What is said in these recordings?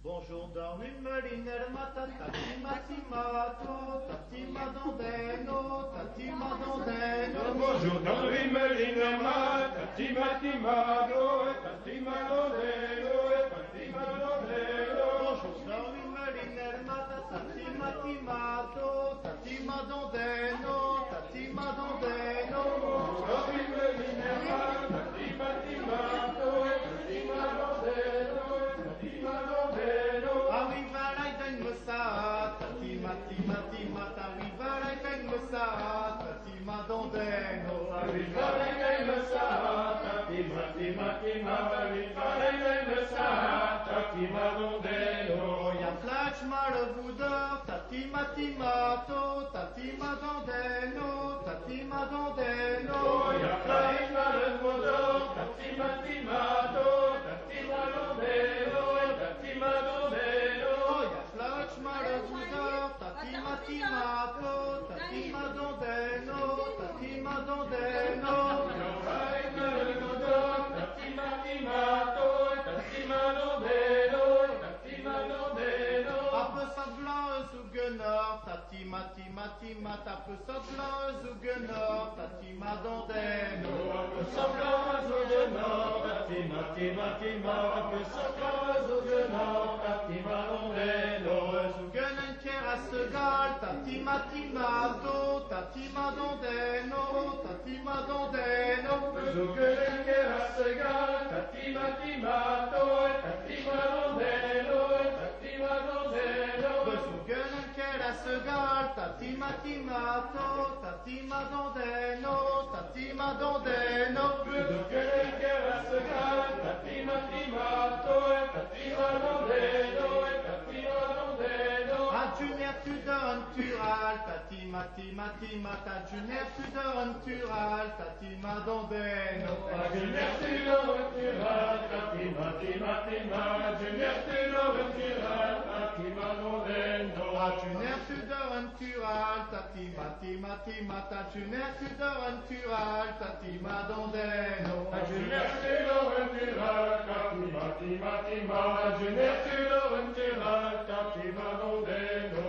Bonjour dans une melinelle matata, timato, tatimadondeno, tatimadondeno. Bonjour dans une melinelle matata, timatimado, tatimadondeno, tatimadondeno. Bonjour dans une melinelle matata, timatimato, tatimadondeno, tatimadondeno. Dans une melinelle matata, timatimado, tatimadondeno, tatimadondeno. Arriva la dengusa, tatimatimata, arriva la dengusa, tatimadondeno. Arriva la dengusa, tatimatimata, arriva la dengusa, tatimadondeno. Ya flash malvoudeur, tatimatimato, tatimadondeno, tatimadondeno. Ya flash malvoudeur, tatimatimado, tatimadondeno, tatimadondeno. Ya flash malvoudeur, tatimatimato, tatimadondeno, tatimadondeno. Ya flash malvoudeur, tatimatimado, tatimadondeno, tatimadondeno. Apă sablan zugenor, tatimatimatima, apă sablan zugenor, tatimadondeno. Zugenen kerasegal, tatimatimato, tatimadondeno, tatimadondeno. Zugenen kerasegal, tatimatimato, tatimadondeno, tatimadondeno. Adjuner tu donnes tural, tatimatima, adjuner tu donnes tural, tatimadondeno. Adjuner tu donnes tural, tatimatima, adjuner tu donnes tural, tatimadondeno.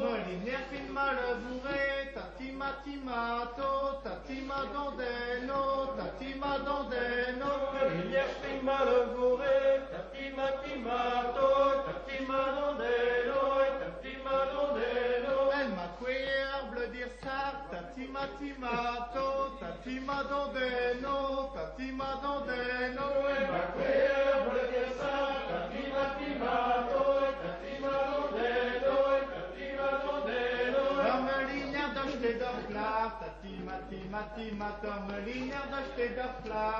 Molinaire fin malvouré, tatimatimato, tatimadondeno, tatimadondeno. Molinaire fin malvouré, tatimatimato, tatimadondeno, tatimadondeno. Elle m'a querble dire ça, tatimatimato, tatimadondeno, tatimadondeno. Melinière d'acheter d'orflar, tatimatima, melinière d'acheter d'orflar,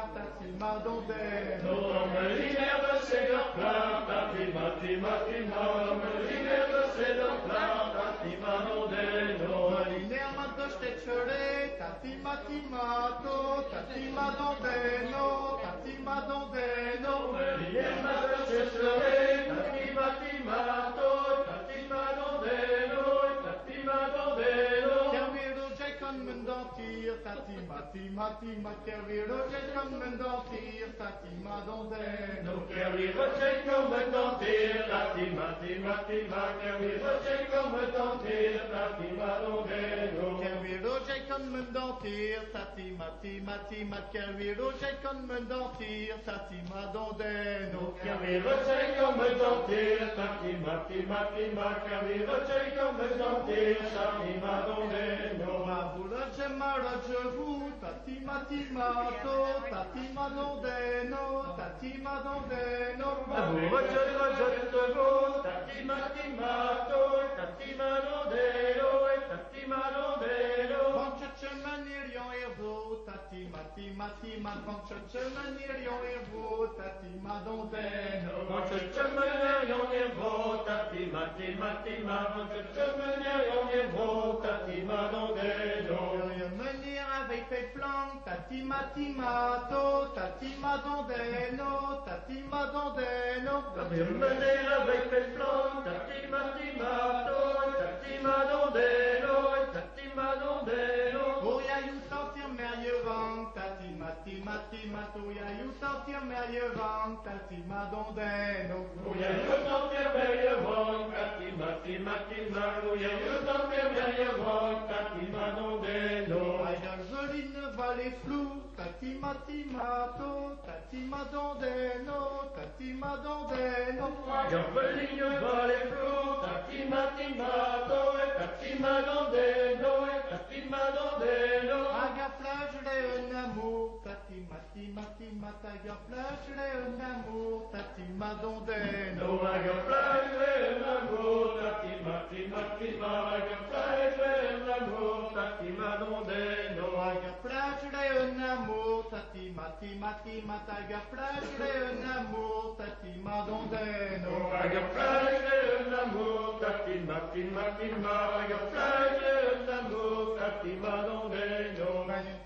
tatimadondeno. Melinière m'a d'acheter choré, tatimatimato, tatimadondeno, tatimadondeno. Kerviro j'ai comme un dentir, tatimatima, kerviro j'ai comme un dentir, tatimadondeno. Kerviro j'ai comme un dentir, tatimatima, kerviro j'ai comme un dentir, tatimadondeno. Kerviro j'ai comme un dentir, tatimatima, kerviro j'ai comme un dentir, tatimadondeno. Kerviro j'ai comme un dentir, tatimatima, kerviro j'ai comme un dentir, tatimadondeno. Ma boule j'ai mal à vous, tatimatimato, tatimadondeno, tatimadondeno. Quand je menirions et vous, tatimatima, quand je menirions et vous, tatimadondeno. Menir avec fait flanc, tati matimato, tati madondeno, tati madondeno. Mener avec belle flamme, tati matimato, tati madondeno, tati madondeno. Oh, ya you sortir merveilleux vent, tati matimato, ya you sortir merveilleux vent, tati madondeno. Oh, ya you sortir merveilleux vent, tati matimato, ya you sortir merveilleux vent, tati madondeno. Aïe, joline vallée floue, tati matimato, tati madondeno, tati madondeno. Gabbeline va les flots, tati matimato, tati madondeno, tati madondeno. Aga flagele un amour, tati matimato, aga flagele un amour, tati madondeno. No aga flagele l'amour, tati matimato, aga flagele l'amour, tati madondeno. Aga flagele un amour, tati matimato, aga flagele un amour, tati madondeno. Aga flagele l'amour, tati matimato, aga flagele l'amour, tati madondeno.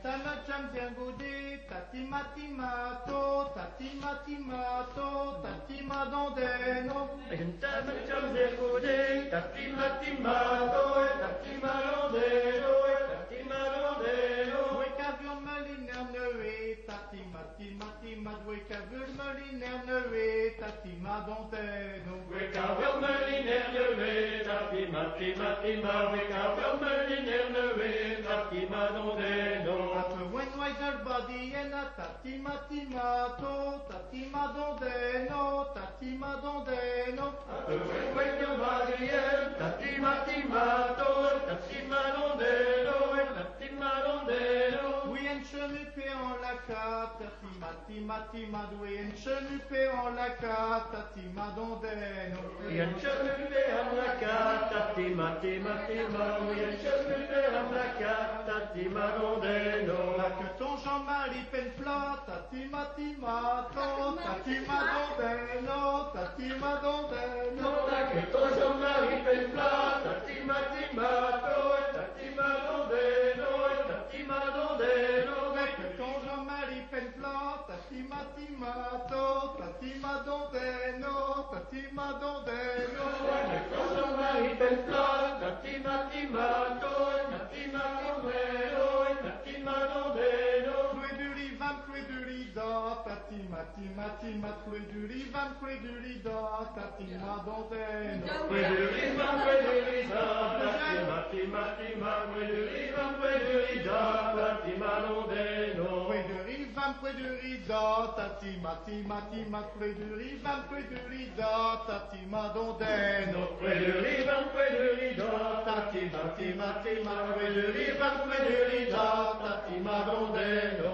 Tama cham bien goudé, tati matimato, tati matimato, tati madondeno. Gentama cham decode, tati matimato, tati madondeno, tati madondeno. Due cavion maliner neue, tati matimato, due cavion maliner neue, tati madondeno. We cavern maliner levé, tati matimato, we cavern maliner levé, tati madondeno. When wiser body and a tati matimato, tati madondeno, tati madondeno. When your body is tati matimato, tati madondeno, tati madondeno. Oui, un chenupé en la carte, tati matimato, oui, un chenupé en la carte, tati madondeno. Yan chenupé en la carte, tati matimato, yan chenupé en la carte, tati madondeno. Là que ton Jean-Marie peine plat, tati matimato, tati madondeno, tati madondeno. Là que ton Jean-Marie fait plat, tati matimato, tati madondeno, tati madondeno. Là que ton Jean-Marie peine plat, tati matimato, tati madondeno, tati madondeno. Ton Jean-Marie fait plat, tati matimato, tati madondeno, tati madondeno. Cloué du rivan, cloué du rida, tati matimat, cloué du rivan, cloué du rida, tati madondeno. Fue du riva, tati matimatima, fue du riva, tati madondeno. Cloué du rivan, cloué du rida, tati matimat, cloué du rivan, cloué du rida, tati madondeno. Fue du riva, tati matimatima, fue du riva, tati madondeno.